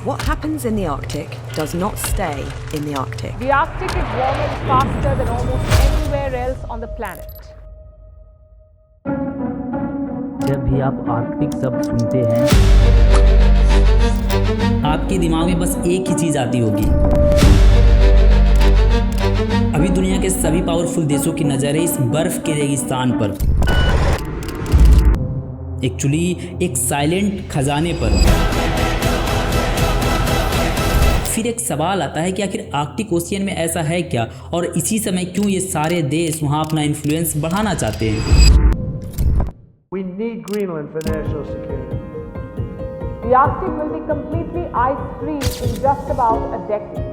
What happens in the Arctic does not stay in the Arctic. The Arctic is warming faster than almost anywhere else on the planet. जब भी आप Arctic शब्द सुनते हैं आपके दिमाग में बस एक ही चीज आती होगी। अभी दुनिया के सभी पावरफुल देशों की नजर है इस बर्फ के रेगिस्तान पर, एक्चुअली एक साइलेंट खजाने पर। फिर एक सवाल आता है कि आखिर आर्कटिक ओशियन में ऐसा है क्या, और इसी समय क्यों ये सारे देश वहां अपना इन्फ्लुएंस बढ़ाना चाहते हैं। We need Greenland for national security. The Arctic will be completely ice-free in just about a decade.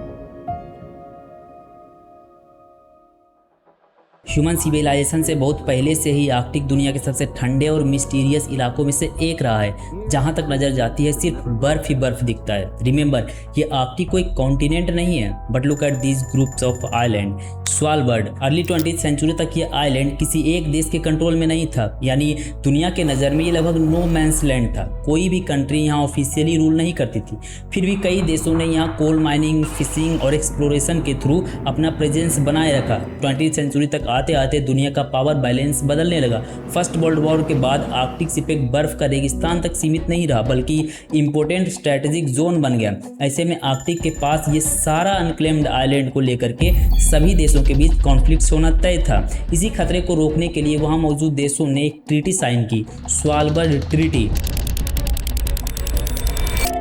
Human civilisation से बहुत पहले से ही आर्कटिक दुनिया के सबसे ठंडे और मिस्टीरियस इलाकों में से एक रहा है। जहां तक नजर जाती है सिर्फ बर्फ ही बर्फ दिखता है। रिमेंबर, ये आर्कटिक कोई कॉन्टिनेंट नहीं है, but look at these groups of island. Svalbard, early 20th century तक ये आइलैंड किसी एक देश के कंट्रोल में नहीं था, यानी दुनिया के नज़र में ये लगभग नो मैंस लैंड था। कोई भी कंट्री यहाँ ऑफिशियली रूल नहीं करती थी। फिर भी कई देशों ने यहाँ कोल माइनिंग, फिशिंग और एक्सप्लोरेशन के थ्रू अपना प्रेजेंस बनाए रखा। 20th सेंचुरी तक आते आते दुनिया का पावर बैलेंस बदलने लगा। फर्स्ट वर्ल्ड वॉर के बाद आर्कटिक सिर्फ एक बर्फ का रेगिस्तान तक सीमित नहीं रहा, बल्कि इंपोर्टेंट स्ट्रेटेजिक जोन बन गया। ऐसे में आर्कटिक के पास ये सारा अनक्लेम्ड आइलैंड को लेकर के सभी देशों के बीच कॉन्फ्लिक्ट होना तय था। इसी खतरे को रोकने के लिए वहां मौजूद देशों ने एक ट्रीटी साइन की, स्वालबर्ड ट्रीटी।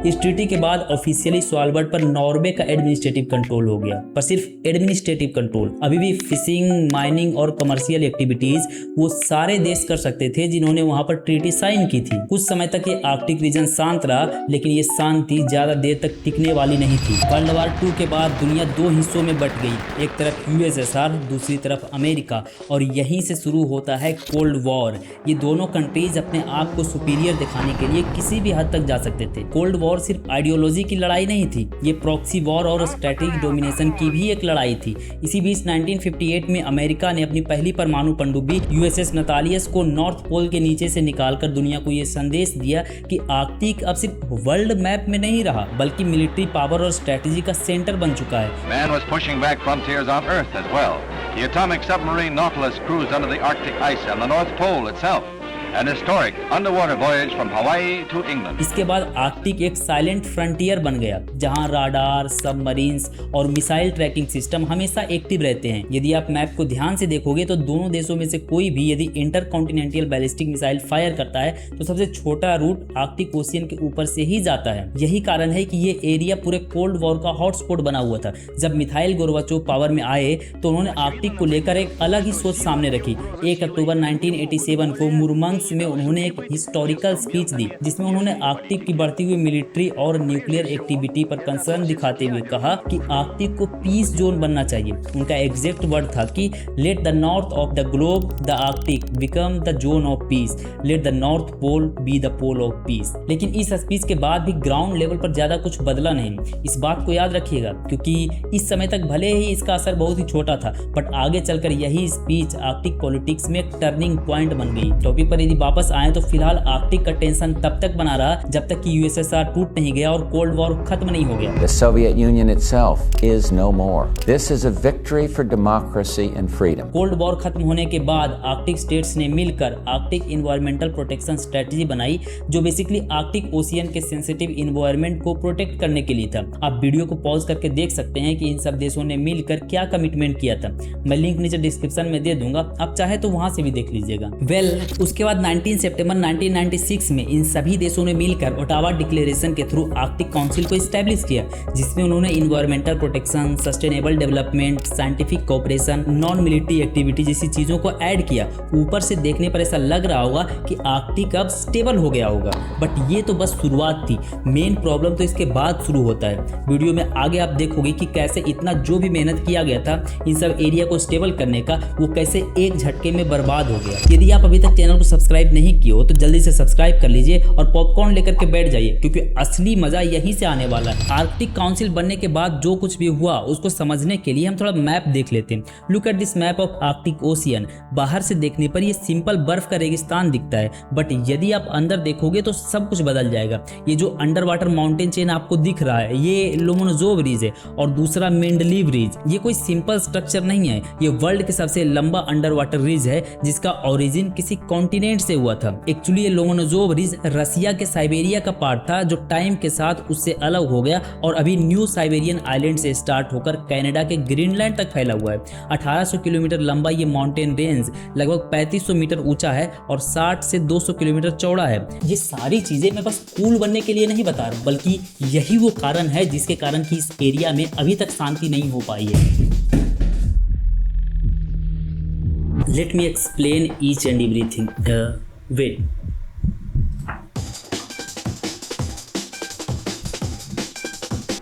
इस ट्रीटी के बाद ऑफिशियली स्वालबर्ड पर नॉर्वे का एडमिनिस्ट्रेटिव कंट्रोल हो गया, पर सिर्फ एडमिनिस्ट्रेटिव कंट्रोल। अभी भी फिशिंग, माइनिंग और कमर्शियल एक्टिविटीज वो सारे देश कर सकते थे जिन्होंने वहां पर ट्रीटी साइन की थी। कुछ समय तक ये आर्कटिक रीजन शांत रहा, लेकिन ये शांति ज्यादा देर तक टिकने वाली नहीं थी। वर्ल्ड वॉर 2 के बाद दुनिया दो हिस्सों में बट गई, एक तरफ यूएसएसआर, दूसरी तरफ अमेरिका, और यहीं से शुरू होता है कोल्ड वॉर। ये दोनों कंट्रीज अपने आप को सुपीरियर दिखाने के लिए किसी भी हद तक जा सकते थे। कोल्ड वॉर सिर्फ आइडियोलॉजी की लड़ाई नहीं थी, ये प्रॉक्सी वॉर और स्ट्रेटेजिक डोमिनेशन की भी एक लड़ाई थी। इसी बीच 1958 में अमेरिका ने अपनी पहली परमाणु पनडुब्बी यूएसएस नतालियस को नॉर्थ पोल के नीचे से निकालकर दुनिया को ये संदेश दिया कि आर्कटिक अब सिर्फ वर्ल्ड मैप में नहीं रहा, बल्कि मिलिट्री पावर और स्ट्रेटेजी का सेंटर बन चुका है। Man was pushing back frontiers on Earth as well. The atomic submarine Nautilus cruised under the Arctic ice and the North Pole itself. An historic underwater voyage from Hawaii to England. इसके बाद Arctic एक silent frontier बन गया, जहां radar, submarines और missile tracking system हमेशा active रहते हैं। यदि आप मैप को ध्यान से देखोगे तो दोनों देशों में से कोई भी यदि इंटरकॉन्टिनेंटल बैलिस्टिक मिसाइल फायर करता है तो सबसे छोटा रूट आर्कटिक ओशियन के ऊपर से ही जाता है। यही कारण है कि ये एरिया पूरे कोल्ड वॉर का हॉटस्पॉट बना हुआ था। जब मिखाइल गोर्बाचोव पावर में आए तो उन्होंने आर्कटिक को लेकर एक अलग ही सोच सामने रखी। 1 अक्टूबर 1987 को मुरमंस्क में उन्होंने एक हिस्टोरिकल स्पीच दी, जिसमें उन्होंने आर्कटिक की बढ़ती हुई मिलिट्री और न्यूक्लियर एक्टिविटी पर कंसर्न दिखाते हुए कहा कि आर्कटिक को पीस जोन बनना चाहिए। उनका एग्जैक्ट वर्ड था कि let the north of the globe the Arctic become the zone of peace, let the north pole be the pole of peace. लेकिन इस स्पीच के बाद भी ग्राउंड लेवल पर ज्यादा कुछ बदला नहीं। इस बात को याद रखिएगा, क्योंकि इस समय तक भले ही इसका असर बहुत ही छोटा था, बट आगे चलकर यही स्पीच आर्कटिक पॉलिटिक्स में एक टर्निंग पॉइंट बन गई। टॉपिक पर यदि वापस आए तो फिलहाल आर्कटिक का टेंशन तब तक बना रहा जब तक कि यूएसएसआर टूट नहीं गया और कोल्ड वॉर खत्म नहीं हो गया। The Soviet Union itself is no more. This is a victory for democracy and freedom. Cold war खत्म होने के बाद आर्कटिक स्टेट्स ने मिलकर आर्कटिक इन्वायरमेंटल प्रोटेक्शन स्ट्रेटजी बनाई, जो बेसिकली आर्कटिक ओशियन के सेंसिटिव इन्वायरमेंट को प्रोटेक्ट करने के लिए था। आप वीडियो को पॉज करके देख सकते हैं कि इन सब देशों ने मिलकर क्या कमिटमेंट किया था। मैं लिंक नीचे डिस्क्रिप्शन में दे दूंगा, आप चाहे तो वहां से भी देख लीजिएगा। उसके बाद 19 सितंबर 1996 में इन सभी देशों ने मिलकर ओटावा डिक्लेरेशन के थ्रू आर्कटिक काउंसिल को एस्टैब्लिश किया, जिसमें उन्होंने environmental protection, sustainable development, scientific cooperation, non military activity जैसी चीजों को ऐड किया। ऊपर से देखने पर ऐसा लग रहा होगा कि आर्कटिक अब स्टेबल हो गया होगा, बट ये तो बस शुरुआत थी। मेन प्रॉब्लम तो इसके बाद शुरू होता है। वीडियो में आगे आप देखोगे कि कैसे इतना जो भी मेहनत किया गया था इन सब एरिया को स्टेबल करने का, वो कैसे एक झटके में बर्बाद हो गया। यदि आप अभी तक चैनल को सब्सक्राइब सब्सक्राइब नहीं किए हो तो जल्दी से सब्सक्राइब कर लीजिए और पॉपकॉर्न लेकर के बैठ जाइए, क्योंकि असली मजा यहीं से आने वाला है। आर्कटिक काउंसिल बनने के बाद जो कुछ भी हुआ उसको समझने के लिए हम थोड़ा मैप देख लेते हैं। Look at this map of Arctic ocean. बाहर से देखने पर ये सिंपल बर्फ का रेगिस्तान दिखता है, बट यदि आप अंदर देखोगे तो सब कुछ बदल जाएगा। ये जो अंडर वाटर माउंटेन चेन आपको दिख रहा है ये लोमोनोजोव रिज है और दूसरा मेंडलीव रिज। ये कोई सिंपल स्ट्रक्चर नहीं है, ये वर्ल्ड के सबसे लंबा अंडर वाटर रिज है जिसका ओरिजिन किसी कॉन्टिनेंट से हुआ था। एक्चुअली ये लोमोनोजोव रिज रसिया के साइबेरिया का पार्ट था जो टाइम के साथ उससे अलग हो गया और अभी न्यू साइबेरियन आइलैंड से स्टार्ट होकर कनाडा के ग्रीनलैंड तक फैला हुआ है। 1800 किलोमीटर लंबा ये माउंटेन रेंज लगभग 3500 मीटर ऊंचा है और 60 से 200 किलोमीटर चौड़ा है। ये सारी चीजें मैं बस कूल बनने के लिए नहीं बता रहा, बल्कि यही वो कारण है जिसके कारण कि इस एरिया में अभी तक शांति नहीं हो पाई है। Let me explain each and everything. Wait.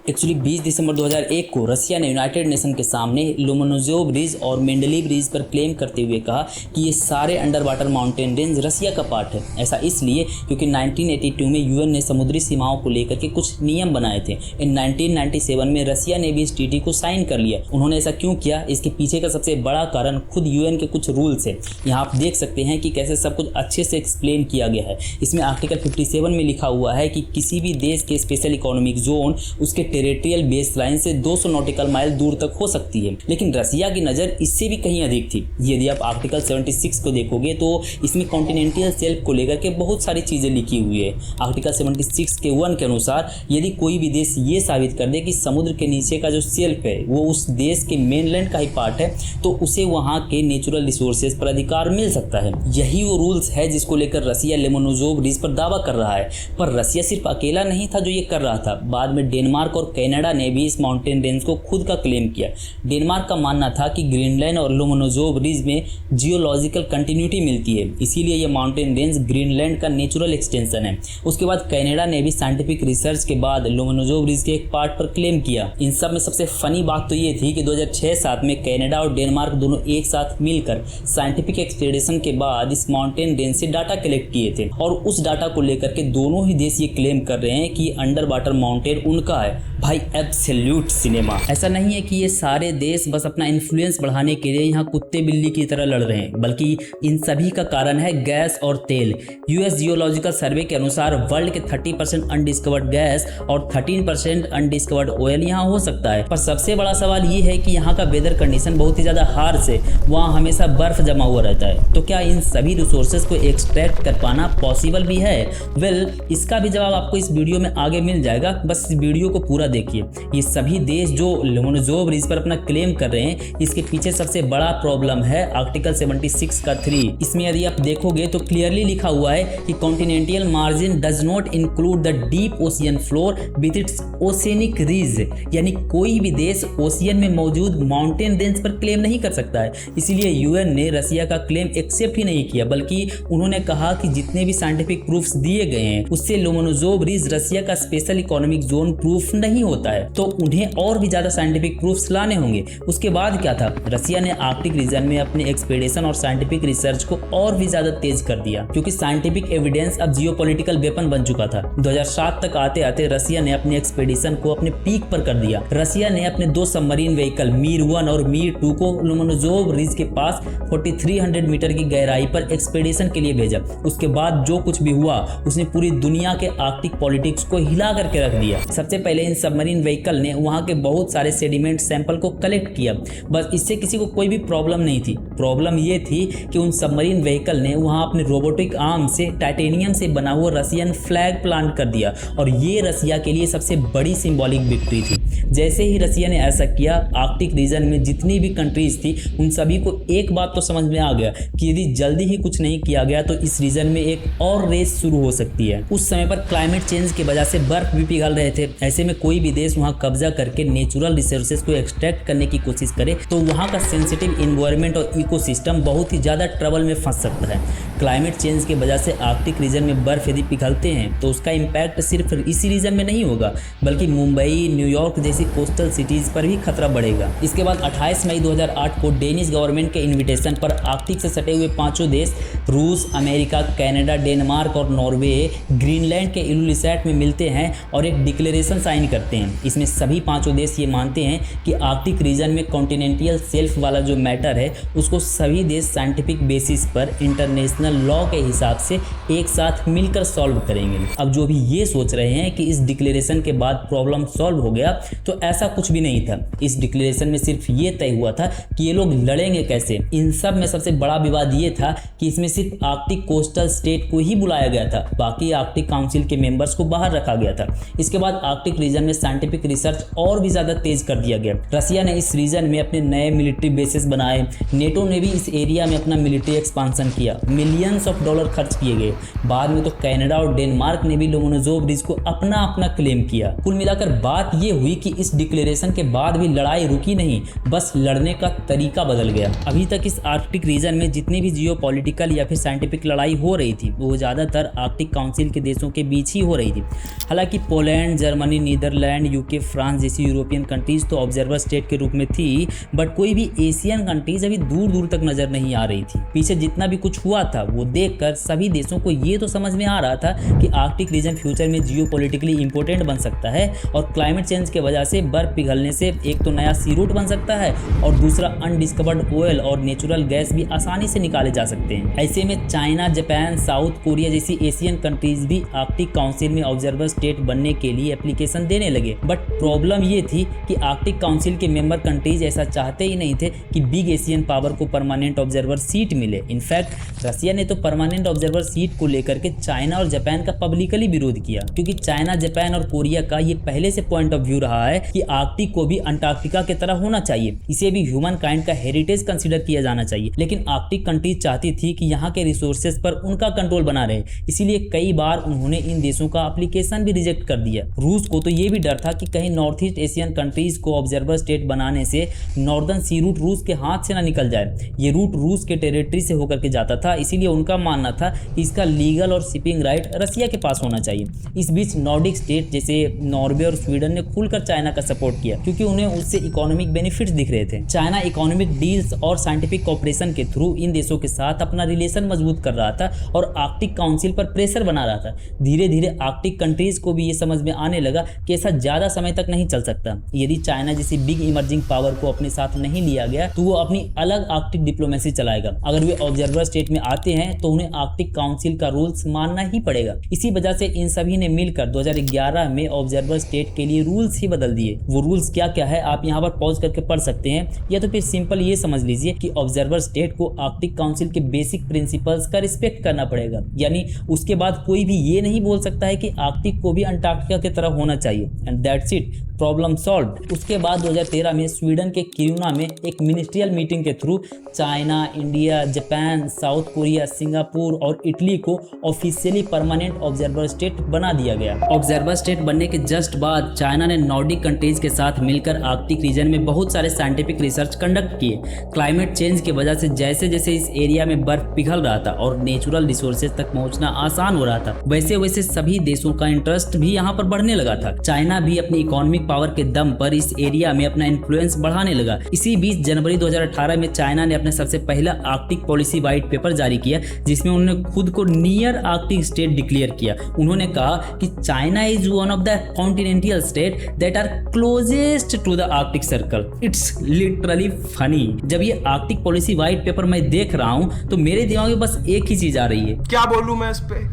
Actually 20 दिसंबर 2001 को रसिया ने यूनाइटेड नेशन के सामने लोमोनोजोव रिज और मेंडलीव रिज पर क्लेम करते हुए कहा कि ये सारे अंडर वाटर माउंटेन रेंज रसिया का पार्ट है। ऐसा इसलिए क्योंकि 1982 में यूएन ने समुद्री सीमाओं को लेकर के कुछ नियम बनाए थे। इन 1997 में रसिया ने भी इस ट्रीटी को साइन कर लिया। उन्होंने ऐसा क्यों किया, इसके पीछे का सबसे बड़ा कारण खुद यूएन के कुछ रूल्स है। यहाँ आप देख सकते हैं कि कैसे सब कुछ अच्छे से एक्सप्लेन किया गया है। इसमें आर्टिकल 57 में लिखा हुआ है कि किसी भी देश के स्पेशल इकोनॉमिक जोन उसके टेरिटोरियल बेस लाइन से 200 नॉटिकल माइल दूर तक हो सकती है, लेकिन रसिया की नज़र इससे भी कहीं अधिक थी। यदि आप आर्टिकल 76 को देखोगे तो इसमें कॉन्टिनेंटल शेल्फ को लेकर के बहुत सारी चीज़ें लिखी हुई है। आर्टिकल 76 के 1 के अनुसार यदि कोई भी देश ये साबित कर दे कि समुद्र के नीचे का जो शेल्फ है वो उस देश के मेनलैंड का ही पार्ट है तो उसे वहाँ के नेचुरल रिसोर्सेज पर अधिकार मिल सकता है। यही वो रूल्स है जिसको लेकर रसिया लोमोनोजोव रिज पर दावा कर रहा है। पर रसिया सिर्फ अकेला नहीं था जो ये कर रहा था। बाद में डेनमार्क और कनाडा ने भी इस माउंटेन रेंज को खुद का क्लेम किया। डेनमार्क का मानना था कि ग्रीनलैंड और लोमोनोजोव रिज में जियोलॉजिकल कंटिन्यूटी मिलती है, इसीलिए ये माउंटेन रेंज ग्रीनलैंड का नेचुरल एक्सटेंशन है। उसके बाद कनाडा ने भी साइंटिफिक रिसर्च के बाद लोमोनोजोव रिज के एक पार्ट पर क्लेम किया। इन सब में सबसे फनी बात तो ये थी कि 2006-07 में कनाडा और डेनमार्क दोनों एक साथ मिलकर साइंटिफिक एक्सपेडिशन के बाद इस माउंटेन रेंज से डाटा कलेक्ट किए थे और उस डाटा को लेकर के दोनों ही देश ये क्लेम कर रहे हैं कि अंडर वाटर माउंटेन उनका है। भाई एब्सोल्यूट सिनेमा। ऐसा नहीं है कि ये सारे देश बस अपना इन्फ्लुएंस बढ़ाने के लिए यहाँ कुत्ते बिल्ली की तरह लड़ रहे हैं, बल्कि इन सभी का कारण है गैस और तेल। यूएस जियोलॉजिकल सर्वे के अनुसार वर्ल्ड के 30% अनडिस्कवर्ड गैस और 13% अनडिस्कवर्ड ऑयल यहाँ हो सकता है। पर सबसे बड़ा सवाल ये है कि यहाँ का वेदर कंडीशन बहुत ही ज़्यादा हार्श है, वहाँ हमेशा बर्फ जमा हुआ रहता है। तो क्या इन सभी रिसोर्सेज को एक्सट्रैक्ट कर पाना पॉसिबल भी है? वेल, इसका भी जवाब आपको इस वीडियो में आगे मिल जाएगा, बस इस वीडियो को पूरा देखिए। ये सभी देश जो लोमोनोजोव रिज पर अपना क्लेम कर रहे हैं, इसके पीछे सबसे बड़ा प्रॉब्लम है आर्टिकल 76 का 3। इसमें यदि आप देखोगे तो क्लियरली लिखा हुआ है कि continental margin does not include the deep ocean floor with its oceanic ridge, यानी कोई भी देश ओशियन में मौजूद माउंटेन रेंज पर क्लेम नहीं कर सकता है। इसीलिए यूएन ने रसिया का क्लेम एक्सेप्ट ही नहीं किया, बल्कि उन्होंने कहा कि जितने भी साइंटिफिक प्रूफ्स दिए गए हैं उससे लोमोनोजोव रिज रसिया का स्पेशल इकोनॉमिक जोन प्रूफ नहीं होता है, तो उन्हें और भी ज्यादा साइंटिफिक प्रूफ्स लाने होंगे। उसके बाद क्या था, रसिया ने आर्कटिक रीजन में अपने एक्सपेडिशन और साइंटिफिक रिसर्च को और भी ज्यादा तेज कर दिया, क्योंकि साइंटिफिक एविडेंस अब जियोपॉलिटिकल वेपन बन चुका था। 2007 तक आते आते रसिया ने अपने एक्सपेडिशन को अपने पीक पर कर दिया। रसिया ने अपने 2 सबमरीन व्हीकल मीर 1 और मीर 2 को लोमोनोजोव रिज के पास 4300 मीटर की गहराई पर एक्सपेडिशन के लिए भेजा। उसके बाद जो कुछ भी हुआ उसने पूरी दुनिया के आर्कटिक पॉलिटिक्स को हिला करके रख दिया। सबसे पहले इन सबमरीन व्हीकल ने वहां के बहुत सारे सेडिमेंट सैंपल को कलेक्ट किया, बस इससे किसी को कोई भी प्रॉब्लम नहीं थी। प्रॉब्लम ये थी कि उन सबमरीन व्हीकल ने वहां अपने रोबोटिक आर्म से टाइटेनियम से बना हुआ रसियन फ्लैग प्लांट कर दिया और ये रसिया के लिए सबसे बड़ी सिंबॉलिक विक्ट्री थी। जैसे ही रसिया ने ऐसा किया, आर्कटिक रीजन में जितनी भी कंट्रीज थी उन सभी को एक बात तो समझ में आ गया कि यदि जल्दी ही कुछ नहीं किया गया तो इस रीजन में एक और रेस शुरू हो सकती है। उस समय पर क्लाइमेट चेंज की वजह से बर्फ भी पिघल रहे थे, ऐसे में कोई कोई भी देश वहाँ कब्जा करके नेचुरल रिसोर्सेज को एक्सट्रैक्ट करने की कोशिश करे तो वहाँ का सेंसिटिव इन्वायरमेंट और इकोसिस्टम बहुत ही ज़्यादा ट्रबल में फंस सकता है। क्लाइमेट चेंज की वजह से आर्कटिक रीजन में बर्फ यदि पिघलते हैं तो उसका इम्पैक्ट सिर्फ इसी रीजन में नहीं होगा बल्कि मुंबई, न्यूयॉर्क जैसी कोस्टल सिटीज़ पर भी खतरा बढ़ेगा। इसके बाद 28 मई 2008 को डेनिश गवर्नमेंट के इन्विटेशन पर आर्कटिक से सटे हुए 5 देश रूस, अमेरिका, कनाडा, डेनमार्क और नॉर्वे ग्रीनलैंड के इलुलिसैट में मिलते हैं और एक डिक्लेरेशन साइन करते हैं। इसमें सभी 5 देश ये मानते हैं कि आर्कटिक रीजन में कॉन्टिनेंटल शेल्फ वाला जो मैटर है उसको सभी देश साइंटिफिक बेसिस पर इंटरनेशनल लॉ के हिसाब से एक साथ मिलकर सॉल्व करेंगे। अब जो भी ये सोच रहे हैं कि इस डिक्लेरेशन के बाद प्रॉब्लम सॉल्व हो गया, तो ऐसा कुछ भी नहीं था। इस डिक्लेरेशन में सिर्फ ये तय हुआ था कि ये लोग लड़ेंगे कैसे। इन सब में सबसे बड़ा विवाद ये था कि इसमें सिर्फ आर्कटिक कोस्टल स्टेट को ही बुलाया गया था, बाकी आर्कटिक काउंसिल के मेंबर्स को बाहर रखा गया था। इसके बाद आर्कटिक रीजन में साइंटिफिक रिसर्च और भी ज्यादा तेज कर दिया गया। रसिया ने इस रीजन में अपने नए मिलिट्री बेसेस बनाए, नेटो ने भी इस एरिया में अपना मिलिट्री एक्सपांशन किया, मिलियंस ऑफ डॉलर खर्च किए गए। बाद में तो कनाडा और डेनमार्क ने भी लोमोनोजोव ब्रिज को अपना अपना क्लेम किया। कुल मिलाकर बात ये हुई कि इस डिक्लेरेशन के बाद भी लड़ाई रुकी नहीं, बस लड़ने का तरीका बदल गया। अभी तक इस आर्कटिक रीजन में जितनी भी जियोपॉलिटिकल या फिर साइंटिफिक लड़ाई हो रही थी वो ज़्यादातर आर्कटिक काउंसिल के देशों के बीच ही हो रही थी। हालांकि Poland, Germany, Netherlands, UK, France जैसी यूरोपियन कंट्रीज तो ऑब्जर्वर स्टेट के रूप में थी, बट कोई भी एशियन कंट्रीज अभी दूर दूर तक नजर नहीं आ रही थी। पीछे जितना भी कुछ हुआ था वो देखकर सभी देशों को ये तो समझ में आ रहा था कि आर्कटिक रीजन फ्यूचर में जियोपॉलिटिकली इंपॉर्टेंट बन सकता है और क्लाइमेट चेंज के वजह से बर्फ पिघलने से एक तो नया सी रूट बन सकता है और दूसरा अनडिस्कवर्ड ऑयल और नेचुरल गैस भी आसानी से निकाले जा सकते हैं। ऐसे में चाइना, जापान, साउथ कोरिया जैसी एशियन कंट्रीज भी आर्कटिक काउंसिल में ऑब्जर्वर स्टेट बनने के लिए एप्लीकेशन देने लगे। बट प्रॉब्लम ये थी कि आर्कटिक काउंसिल के मेंबर कंट्रीज ऐसा चाहते ही नहीं थे कि बिग एशियन पावर को परमानेंट ऑब्जर्वर सीट मिले। इनफैक्ट रसिया ने तो परमानेंट ऑब्जर्वर सीट को लेकर के चाइना और जापान का पब्लिकली विरोध किया, क्योंकि चाइना, जापान और कोरिया का ये पहले से पॉइंट ऑफ व्यू रहा है कि आर्कटिक को भी अंटार्कटिका की तरह होना चाहिए, इसे भी ह्यूमन काइंड का हेरिटेज कंसीडर किया जाना चाहिए। लेकिन आर्कटिक कंट्रीज चाहती थी कि यहाँ के रिसोर्सेज पर उनका कंट्रोल बना रहे, इसीलिए कई बार उन्होंने इन देशों का एप्लीकेशन भी रिजेक्ट कर दिया। रूस को तो ये भी डर था कि कहीं नॉर्थ ईस्ट एशियन कंट्रीज को ऑब्जर्वर स्टेट बनाने से नॉर्दर्न सी रूट रूस के हाथ से ना निकल जाए। ये रूट रूस के टेरिटरी से होकर के जाता था, इसीलिए उनका मानना था कि इसका लीगल और शिपिंग राइट रसिया के पास होना चाहिए। इस बीच नॉर्डिक स्टेट जैसे नॉर्वे और स्वीडन ने खुलकर चाइना का सपोर्ट किया, क्योंकि उन्हें उससे इकोनॉमिक बेनिफिट्स दिख रहे थे। चाइना इकोनॉमिक डील्स और साइंटिफिक कोऑपरेशन के थ्रू इन देशों के साथ अपना रिलेशन मजबूत कर रहा था और आर्कटिक काउंसिल पर प्रेशर बना रहा था। धीरे धीरे आर्कटिक कंट्रीज को भी ये समझ में आने लगा कि ऐसा ज्यादा समय तक नहीं चल सकता। यदि चाइना जैसी बिग इमर्जिंग पावर को अपने साथ नहीं लिया गया तो वो अपनी अलग आर्कटिक डिप्लोमेसी चलाएगा। अगर वे ऑब्जर्वर स्टेट में आते हैं तो उन्हें आर्कटिक काउंसिल का रूल्स मानना ही पड़ेगा। इसी वजह से इन सभी ने मिलकर 2011 में ऑब्जर्वर स्टेट के लिए रूल्स ही बदल दिए। वो रूल्स क्या क्या है आप यहाँ पर पॉज करके पढ़ सकते हैं, या तो फिर सिंपल ये समझ लीजिए कि ऑब्जर्वर स्टेट को आर्कटिक काउंसिल के बेसिक प्रिंसिपल्स का रिस्पेक्ट करना पड़ेगा। यानी उसके बाद कोई भी ये नहीं बोल सकता है कि आर्कटिक को भी अंटार्कटिका की तरह होना चाहिए, and that's it, problem solved. उसके बाद 2013 में स्वीडन के किरुना में एक मिनिस्ट्रियल मीटिंग के through China, India, Japan, south Korea, Singapore और इटली को ऑफिशियली परमानेंट ऑब्जर्वर स्टेट बना दिया गया। ऑब्जर्वर स्टेट बनने के जस्ट बाद चाइना ने नॉर्डिक कंट्रीज के साथ मिलकर आर्कटिक रीजन में बहुत सारे साइंटिफिक रिसर्च कंडक्ट किए। क्लाइमेट चेंज की वजह से जैसे जैसे इस एरिया में बर्फ पिघल रहा था और नेचुरल रिसोर्सेज तक पहुंचना आसान हो रहा था, वैसे वैसे सभी देशों का इंटरेस्ट भी यहाँ पर बढ़ने लगा था। चाइना भी अपनी इकोनॉमिक पावर के दम पर इस एरिया में अपना इन्फ्लुएंस बढ़ाने लगा। इसी बीच जनवरी 2018 में चाइना ने अपने सबसे पहला आर्कटिक पॉलिसी व्हाइट पेपर जारी किया, जिसमें उन्होंने खुद को नियर आर्कटिक स्टेट डिक्लेयर किया। उन्होंने कहा कि China is one of the continental state that are closest to the Arctic circle. It's literally funny. जब ये आर्कटिक पॉलिसी व्हाइट पेपर मैं देख रहा हूं तो मेरे दिमाग में बस एक ही चीज आ रही है, क्या बोलूं मैं इस पे,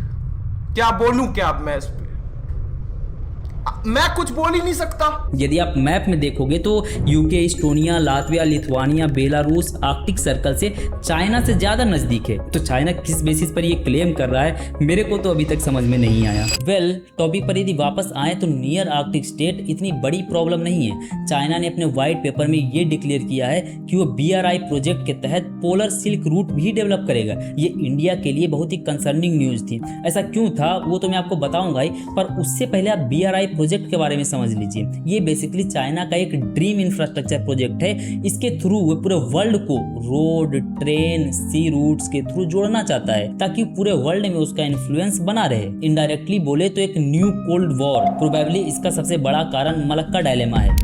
क्या बोलूं क्या मैं इस पे, मैं कुछ बोल ही नहीं सकता। यदि आप मैप में देखोगे तो UK, Estonia, Latvia, Lithuania, Belarus Arctic circle से चाइना से ज्यादा नजदीक है। तो चाइना किस बेसिस पर ये क्लेम कर रहा है मेरे को तो अभी तक समझ में नहीं आया। टॉपिक पर यदि वापस आए तो नियर आर्कटिक स्टेट इतनी बड़ी प्रॉब्लम नहीं है। चाइना ने अपने व्हाइट पेपर में ये डिक्लेयर किया है कि वो BRI प्रोजेक्ट के तहत पोलर सिल्क रूट भी डेवलप करेगा। ये इंडिया के लिए बहुत ही कंसर्निंग न्यूज थी। ऐसा क्यों था वो तो मैं आपको बताऊंगा ही, पर उससे पहले आप BRI प्रोजेक्ट प्रोजेक्ट के बारे में समझ लीजिए। ये बेसिकली चाइना का एक ड्रीम इंफ्रास्ट्रक्चर प्रोजेक्ट है। इसके थ्रू वो पूरे वर्ल्ड को रोड, ट्रेन, सी रूट्स के थ्रू जोड़ना चाहता है ताकि पूरे वर्ल्ड में उसका इन्फ्लुएंस बना रहे। इनडायरेक्टली बोले तो एक न्यू कोल्ड वॉर। प्रोबेबली इसका सबसे बड़ा कारण मलक्का डायलेमा है।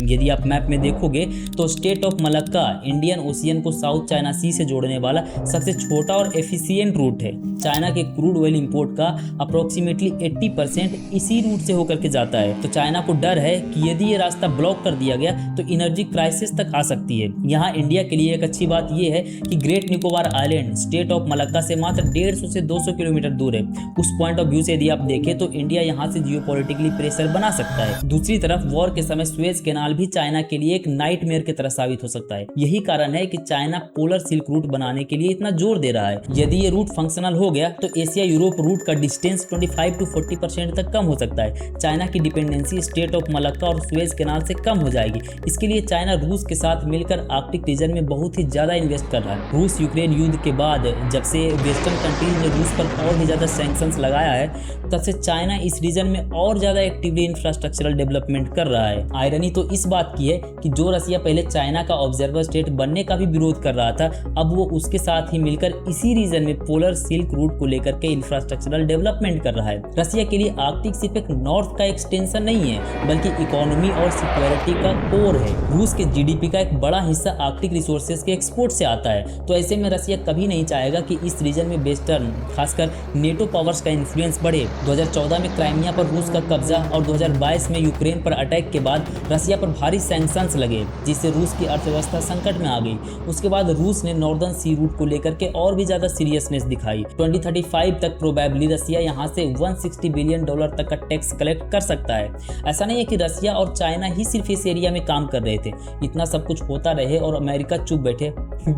यदि आप मैप में देखोगे तो state of Malacca Indian ocean को साउथ चाइना सी से जोड़ने वाला सबसे छोटा और एफिशिएंट रूट है। चाइना के क्रूड ऑयल इंपोर्ट का अप्रोक्सीमेटली 80% इसी रूट से होकर के जाता है। तो चाइना को डर है कि यदि ये रास्ता ब्लॉक कर दिया गया तो एनर्जी क्राइसिस तक आ सकती है। यहाँ इंडिया के लिए एक अच्छी बात यह है कि great Nicobar island state of Malacca से मात्र 150 से 200 किलोमीटर दूर है। उस पॉइंट ऑफ व्यू से यदि आप देखें तो इंडिया यहाँ से जियोपॉलिटिकली प्रेशर बना सकता है। दूसरी तरफ वॉर के समय सुएज कैनाल भी चाइना के लिए एक नाइटमेयर की तरह साबित हो सकता है। यही कारण है कि चाइना पोलर सिल्क रूट बनाने के लिए इतना जोर दे रहा है। यदि ये रूट फंक्शनल हो गया तो एशिया यूरोप रूट का डिस्टेंस 25 to 40% तक कम हो सकता है। चाइना की डिपेंडेंसी स्टेट ऑफ मलक्का और सुएज कैनाल से कम हो जाएगी। इसके लिए चाइना रूस के साथ मिलकर आर्कटिक रीजन में बहुत ही ज्यादा इन्वेस्ट कर रहा है। रूस यूक्रेन युद्ध के बाद जब से वेस्टर्न कंट्रीज ने रूस पर और भी ज्यादा सैंक्शंस लगाया है तब से चाइना इस रीजन में और ज्यादा एक्टिवली इंफ्रास्ट्रक्चरल डेवलपमेंट कर रहा है। आयरनी तो इस बात की है कि जो रसिया पहले चाइना का ऑब्जर्वर स्टेट बनने का भी विरोध कर रहा था, अब वो उसके साथ ही मिलकर इसी रीजन में पोलर सिल्क रूट को लेकर के इंफ्रास्ट्रक्चरल डेवलपमेंट कर रहा है। रसिया के लिए आर्कटिक सिर्फ एक नॉर्थ का एक्सटेंशन नहीं है बल्कि इकोनॉमी और सिक्योरिटी का कोर है। रूस के जीडीपी का एक बड़ा हिस्सा आर्कटिक रिसोर्सेज के एक्सपोर्ट से आता है। तो ऐसे में रसिया कभी नहीं चाहेगा कि इस रीजन में वेस्टर्न खासकर नेटो पावर्स का इन्फ्लुएंस बढ़े। 2014 में क्राइमिया पर रूस का कब्जा और 2022 में यूक्रेन पर अटैक के बाद रसिया पर भारी सैंक्शंस लगे जिससे रूस की अर्थव्यवस्था संकट में आ गई। उसके बाद रूस ने नॉर्दर्न सी रूट को लेकर के और भी ज्यादा सीरियसनेस दिखाई। 2035 तक प्रोबेबली रसिया यहां से $160 बिलियन तक का टैक्स कलेक्ट कर सकता है। ऐसा नहीं है कि रसिया और चाइना ही सिर्फ इस एरिया में काम कर रहे थे। इतना सब कुछ होता रहे और अमेरिका चुप बैठे,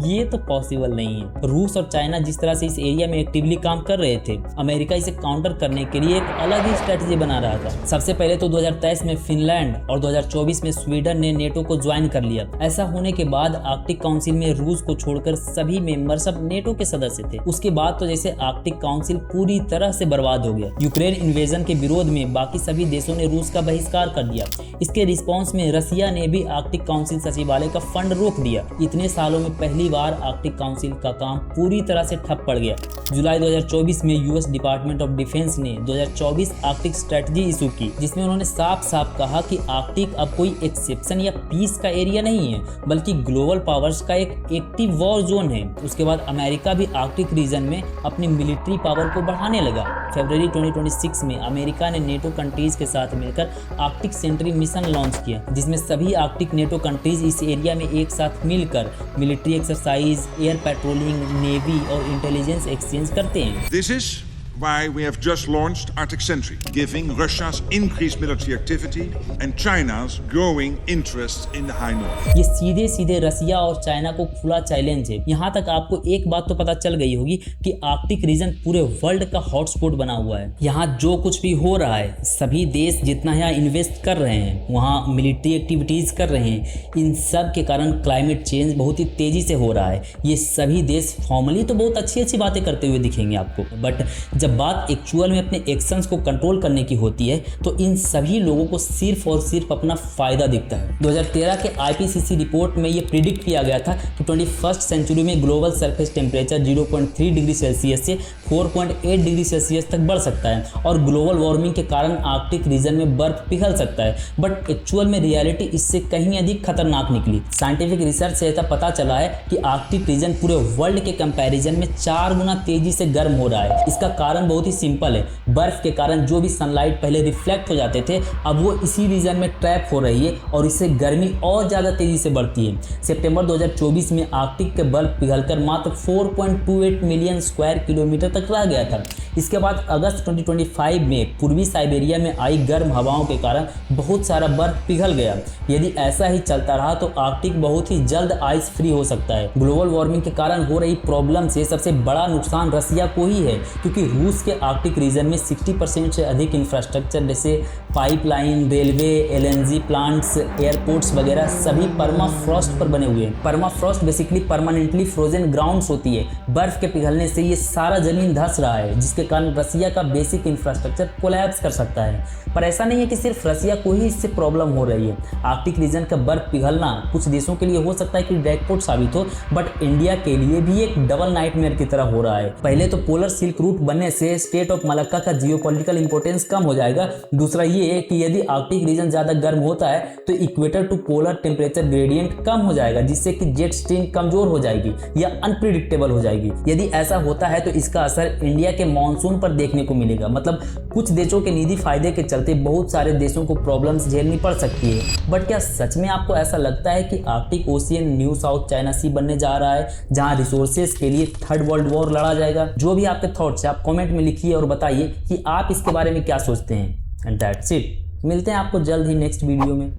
ये तो पॉसिबल नहीं है। रूस और चाइना जिस तरह से इस एरिया में एक्टिवली काम कर रहे थे, अमेरिका इसे काउंटर करने के लिए एक अलग ही स्ट्रेटजी बना रहा था। सबसे पहले तो 2023 में फिनलैंड और 2024 में स्वीडन ने नेटो को ज्वाइन कर लिया। ऐसा होने के बाद आर्कटिक काउंसिल में रूस को छोड़कर सभी मेंबर सब नेटो के सदस्य थे। उसके बाद तो जैसे आर्कटिक काउंसिल पूरी तरह से बर्बाद हो गया। यूक्रेन इन्वेजन के विरोध में बाकी सभी देशों ने रूस का बहिष्कार कर दिया। इसके रिस्पॉन्स में रसिया ने भी आर्कटिक काउंसिल सचिवालय का फंड रोक दिया। इतने सालों में पहली बार आर्कटिक काउंसिल का काम पूरी तरह से ठप पड़ गया। जुलाई 2024 में यूएस डिपार्टमेंट ऑफ डिफेंस ने 2024 आर्कटिक स्ट्रेटजी इशू की, जिसमें उन्होंने साफ साफ कहा कि आर्कटिक अब कोई एक्सेप्शन या पीस का एरिया नहीं है बल्कि ग्लोबल पावर्स का एक एक्टिव वॉर जोन है। उसके बाद अमेरिका भी आर्कटिक रीजन में अपनी मिलिट्री पावर को बढ़ाने लगा। फरवरी 2026 में अमेरिका ने नेटो कंट्रीज के साथ मिलकर आर्कटिक सेंट्री मिशन लॉन्च किया, जिसमें सभी आर्कटिक नेटो कंट्रीज इस एरिया में एक साथ मिलकर military exercise, air patrolling, navy और इंटेलिजेंस एक्सचेंज करते हैं। This is why we have just launched Arctic Sentry, giving Russia's increased military activity and China's growing interest in the high north. ये सीधे सीधे रसिया और चाइना को खुला चैलेंज है। यहाँ तक आपको एक बात तो पता चल गई होगी कि आर्कटिक रीजन पूरे वर्ल्ड का हॉटस्पॉट बना हुआ है। यहाँ जो कुछ भी हो रहा है, सभी देश जितना यहाँ इन्वेस्ट कर रहे हैं, वहाँ मिलिट्री एक्टिविटीज कर रहे हैं, इन सब के कारण क्लाइमेट चेंज बहुत ही तेजी से हो रहा है। ये सभी देश फॉर्मली तो बहुत अच्छी अच्छी बातें करते हुए दिखेंगे आपको, बट जब बात एक्चुअल में अपने एक्शंस को कंट्रोल करने की होती है तो इन सभी लोगों को सिर्फ और सिर्फ अपना फायदा दिखता है। 2013 के आईपीसीसी रिपोर्ट में ये प्रिडिक्ट किया गया था कि 21st सेंचुरी में global surface temperature 0.3 degree Celsius से 4.8 डिग्री सेल्सियस तक बढ़ सकता है और ग्लोबल वार्मिंग के कारण आर्कटिक रीजन में बर्फ पिघल सकता है। बट एक्चुअल में रियलिटी इससे कहीं अधिक खतरनाक निकली। साइंटिफिक रिसर्च से ऐसा पता चला है कि आर्कटिक रीजन पूरे वर्ल्ड के कंपैरिजन में 4 गुना तेजी से गर्म हो रहा है। इसका कारण बहुत ही सिंपल है। बर्फ के कारण जो भी सनलाइट पहले रिफ्लेक्ट हो जाते थे, अब वो इसी रीजन में ट्रैप हो रही है और इससे गर्मी और ज्यादा तेजी से बढ़ती है। सितंबर 2024 में आर्कटिक के बर्फ पिघलकर मात्र 4.28 मिलियन स्क्वायर किलोमीटर तक रह गया था। इसके बाद अगस्त 2025 में पूर्वी साइबेरिया में आई गर्म हवाओं के कारण बहुत सारा बर्फ पिघल गया। यदि ऐसा ही चलता रहा तो आर्कटिक बहुत ही जल्द आइस फ्री हो सकता है। ग्लोबल वार्मिंग के कारण हो रही प्रॉब्लम से सबसे बड़ा नुकसान रसिया को ही है, क्योंकि रूस के आर्कटिक रीजन में 60% से अधिक इंफ्रास्ट्रक्चर जैसे pipeline, railway, LNG plants, airports वगैरह सभी परमाफ्रॉस्ट पर बने हुए हैं। Permafrost basically permanently frozen grounds होती है। बर्फ के पिघलने से ये सारा जमीन धंस रहा है, जिसके कारण रसिया का बेसिक इंफ्रास्ट्रक्चर कोलैप्स कर सकता है। पर ऐसा नहीं है कि सिर्फ रसिया को ही इससे प्रॉब्लम हो रही है। आर्कटिक रीजन का बर्फ पिघलना कुछ देशों के लिए हो सकता है कि जैकपॉट साबित हो, बट इंडिया के लिए भी एक डबल नाइटमेयर की तरह हो रहा है। पहले तो पोलर सिल्क रूट बनने से स्टेट ऑफ मलक्का का जियोपॉलिटिकल इंपोर्टेंस कम हो जाएगा। दूसरा ये है कि यदि आर्कटिक रीजन ज्यादा गर्म होता है तो equator to polar temperature gradient कम हो जाएगा, जिससे कि जेट स्ट्रीम कमजोर हो जाएगी या अनप्रिडिक्टेबल हो जाएगी। यदि ऐसा होता है तो इसका असर इंडिया के मॉनसून पर देखने को मिलेगा। मतलब कुछ देशों के निजी फायदे के चलते बहुत सारे देशों को प्रॉब्लम्स झेलनी पड़ सकती है। बट क्या सच में आपको ऐसा लगता है कि Arctic Ocean new South China Sea बनने जा रहा है, जहां रिसोर्सेज के लिए थर्ड वर्ल्ड वॉर लड़ा जाएगा? जो भी आपके थॉट्स है आप कमेंट में लिखिए और बताइए कि आप इसके बारे में क्या सोचते हैं। And that's it. मिलते हैं आपको जल्द ही नेक्स्ट वीडियो में।